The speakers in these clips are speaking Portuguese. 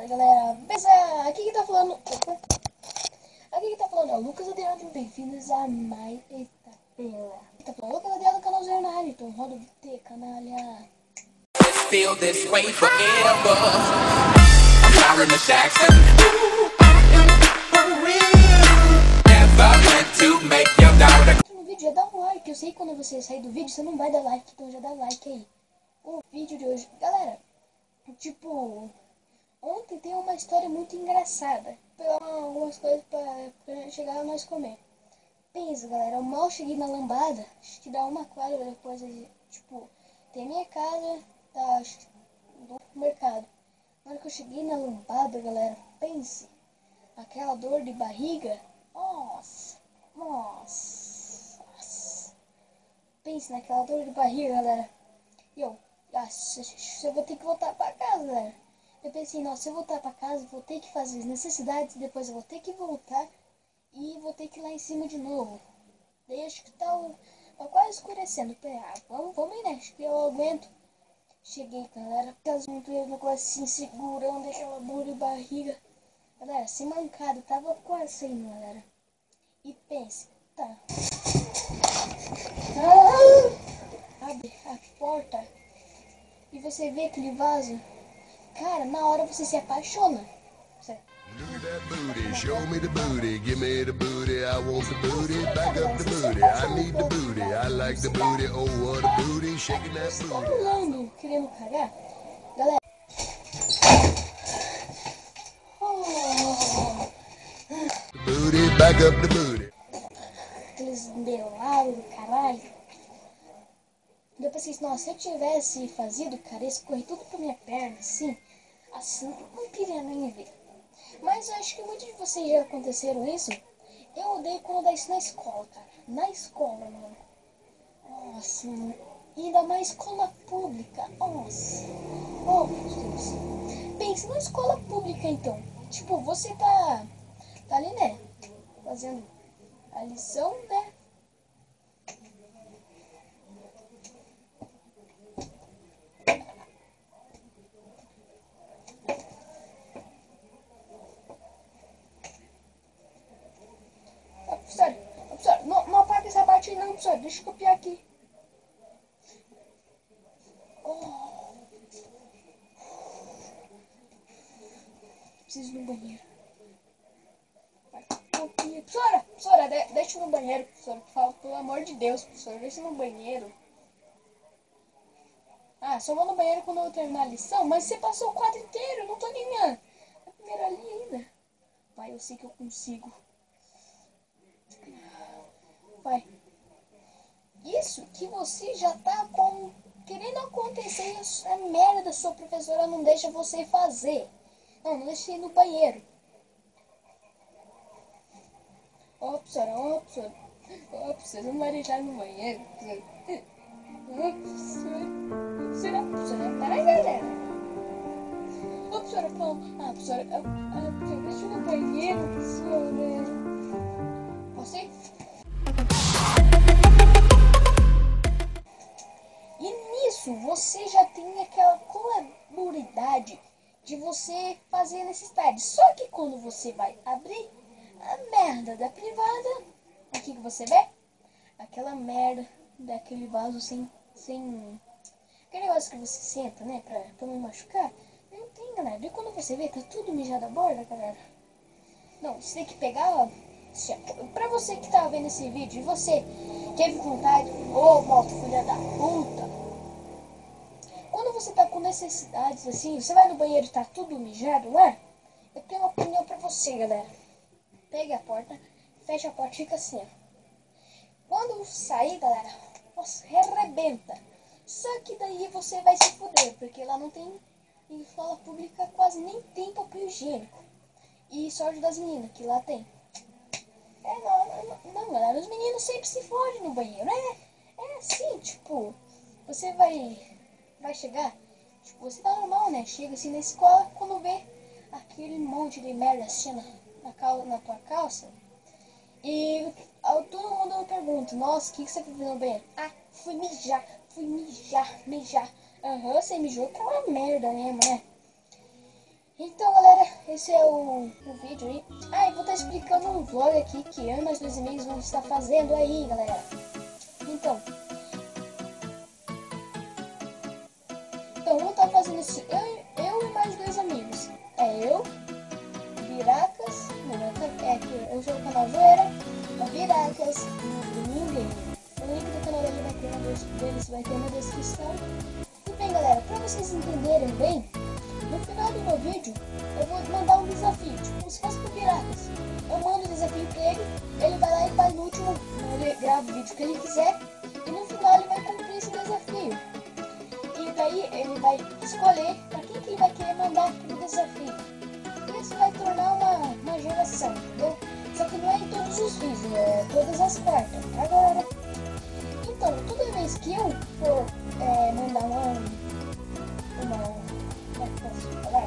Fala galera, beleza? Aqui que tá falando. Opa. Aqui que tá falando é o Lucas Adriano, bem-vindos a mais esta pela. Tá falando Lucas Adriano, canal Jornal, então roda o VT, canalha. Feel this way forever. I'm Tyron Jackson. Never meant to make your daughter. No vídeo já dá um like, eu sei que quando você sair do vídeo você não vai dar like, então já dá like aí. O vídeo de hoje, galera, tipo, ontem tem uma história muito engraçada. Pegar algumas coisas pra chegar a nós comer. Pensa, galera, eu mal cheguei na lambada, acho que dá uma quadra depois, tipo, tem a minha casa, tá, acho que do mercado. Na hora que eu cheguei na lambada, galera, pense, aquela dor de barriga, nossa. Pense naquela dor de barriga, galera. E eu vou ter que voltar pra casa, galera. Eu pensei, nossa, se eu voltar pra casa, vou ter que fazer as necessidades, depois eu vou ter que voltar e vou ter que ir lá em cima de novo. Daí acho que tá quase escurecendo. Vamos aí, né? Acho que eu aguento. Cheguei, galera. Aquelas montanhas, negócio assim, segurando aquela dor de barriga. Galera, sem mancada, tava quase saindo, galera. E pense, tá. Abre a porta e você vê aquele vaso. Cara, na hora você se apaixona. Look at that booty, show me the booty, give me the booty, I want the booty, back up the booty, I need the booty, I like the booty, oh what a booty, shaking that Tá booty. rolando, querendo cagar? Galera. The booty, back up the booty. Aqueles melados do caralho. Eu pensei, nossa, se eu tivesse fazido, cara, ia escorrer tudo pra minha perna, assim, não queria nem ver. Mas eu acho que muitos de vocês já aconteceram isso. Eu odeio quando dá isso na escola, cara. Na escola, mano. Nossa, mano. E ainda mais escola pública. Nossa. Oh, meu Deus. Pense na escola pública, então. Tipo, você tá ali, né? Fazendo a lição, né? Professor, não apaga essa parte aí não, professor. Deixa eu copiar aqui. Preciso ir no banheiro. Copia. Professora, deixa eu no banheiro, professora. Fala, pelo amor de Deus, professora, deixa eu no banheiro. Ah, só vou no banheiro quando eu terminar a lição, mas você passou o quadro inteiro, eu não tô nem na primeira linha ainda. Vai, eu sei que eu consigo. Vai. Isso que você já tá querendo acontecer e a merda da sua professora não deixa você fazer. Não deixa você ir no banheiro. Ô, professora. Ô, professora, não vai deixar no banheiro, professora. Ô, professora, para aí, galera. Ô, professora, professora, deixa eu ir no banheiro, professora. Posso ir? E nisso você já tem aquela colaboridade de você fazer a necessidade. Só que quando você vai abrir a merda da privada, o que você vê? Aquela merda daquele vaso sem aquele negócio que você senta, né, pra não machucar. Não tem, galera. E quando você vê, tá tudo mijado a borda, galera. Não, você tem que pegar. Pra você que tá vendo esse vídeo e você teve vontade, malta filha da puta. Quando você tá com necessidades assim, você vai no banheiro e tá tudo mijado lá, eu tenho uma opinião pra você, galera. Pega a porta, fecha a porta e fica assim, ó. Quando sair, galera, nossa, arrebenta. Só que daí você vai se fuder, porque lá não tem, em escola pública quase nem tem papel higiênico. E sorte das meninas, que lá tem. Não, galera, os meninos sempre se fodem no banheiro. É assim, tipo, você vai chegar, tipo, você tá normal, né? Chega assim na escola, quando vê aquele monte de merda assim na tua calça. E todo mundo pergunta, nossa, o que você foi fazer no banheiro? Ah, fui mijar. Aham, você mijou, que é uma merda mesmo, né? Então, galera, esse é o vídeo aí. Ah, e vou estar explicando um vlog aqui que eu e meus 2 amigos vamos estar fazendo aí, galera. Então vamos estar fazendo isso, eu e mais 2 amigos. É eu, Biracas, eu sou o canal Zoeira, o Biracas e ninguém. O link do canal dele vai ter na descrição. E bem, galera, para vocês entenderem bem, no final do meu vídeo eu vou mandar um desafio, tipo como se fosse pro Biracas. Eu mando o desafio pra ele vai lá e faz no último, ele grava o vídeo que ele quiser e no final ele vai cumprir esse desafio. E daí ele vai escolher para quem que ele vai querer mandar aquele desafio. Isso vai tornar uma geração, entendeu? Só que não é em todos os vídeos, é todas as quartas, tá, galera? Então, toda vez que eu for mandar como posso falar?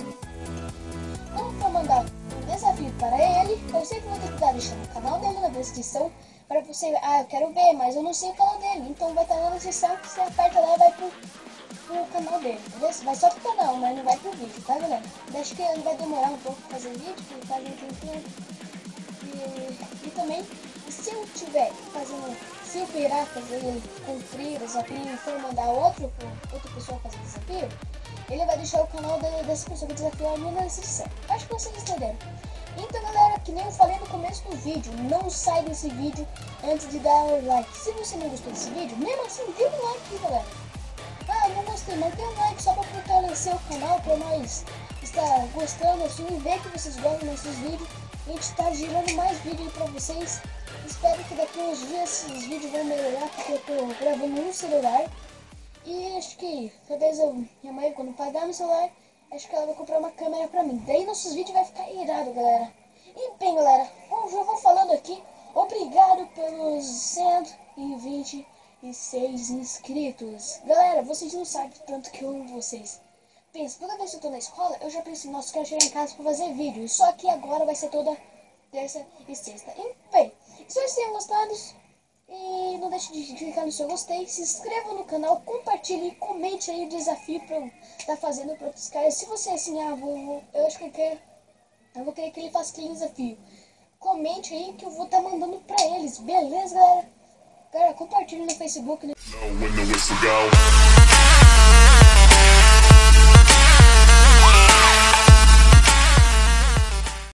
Quando for mandar um desafio para ele, eu sempre vou ter que deixar o canal dele na descrição para você, eu quero ver, mas eu não sei o canal dele, então vai estar na descrição, que você aperta lá e vai pro canal dele, beleza? Vai só pro canal, mas não vai pro vídeo, tá, galera? Eu acho que ele vai demorar um pouco pra fazer vídeo, porque faz um tempinho. E também, se eu tiver fazendo, se o Piracas ele cumprir o desafio e for mandar outra pessoa fazer o desafio, ele vai deixar o canal dessa pessoa que desafiou a minha na descrição. Acho que vocês entenderam. Então, galera, que nem eu falei no começo do vídeo, não sai desse vídeo antes de dar o like. Se você não gostou desse vídeo, mesmo assim, dê um like, galera. Ah, não gostei, mas tem um like só pra fortalecer o canal, pra nós estar gostando assim e ver que vocês gostam dos nossos vídeos. A gente tá girando mais vídeo aí pra vocês. Espero que daqui uns dias esses vídeos vão melhorar, porque eu tô gravando no celular. E acho que talvez minha mãe, quando pagar meu celular, acho que ela vai comprar uma câmera pra mim. Daí nossos vídeos vai ficar irado, galera. E bem, galera, já vou falando aqui. Obrigado pelos 126 inscritos. Galera, vocês não sabem tanto que eu amo vocês. Pensa, toda vez que eu tô na escola, eu já penso, nossa, eu quero chegar em casa pra fazer vídeo. Só que agora vai ser toda terça e sexta. E bem, espero que tenham gostado. E não deixe de clicar no seu gostei, se inscreva no canal, compartilhe e comente aí o desafio pra eu estar fazendo para outros caras. Se você assim, eu vou querer que ele faça aquele desafio. Comente aí que eu vou estar mandando pra eles, beleza, galera? Galera, compartilhe no Facebook.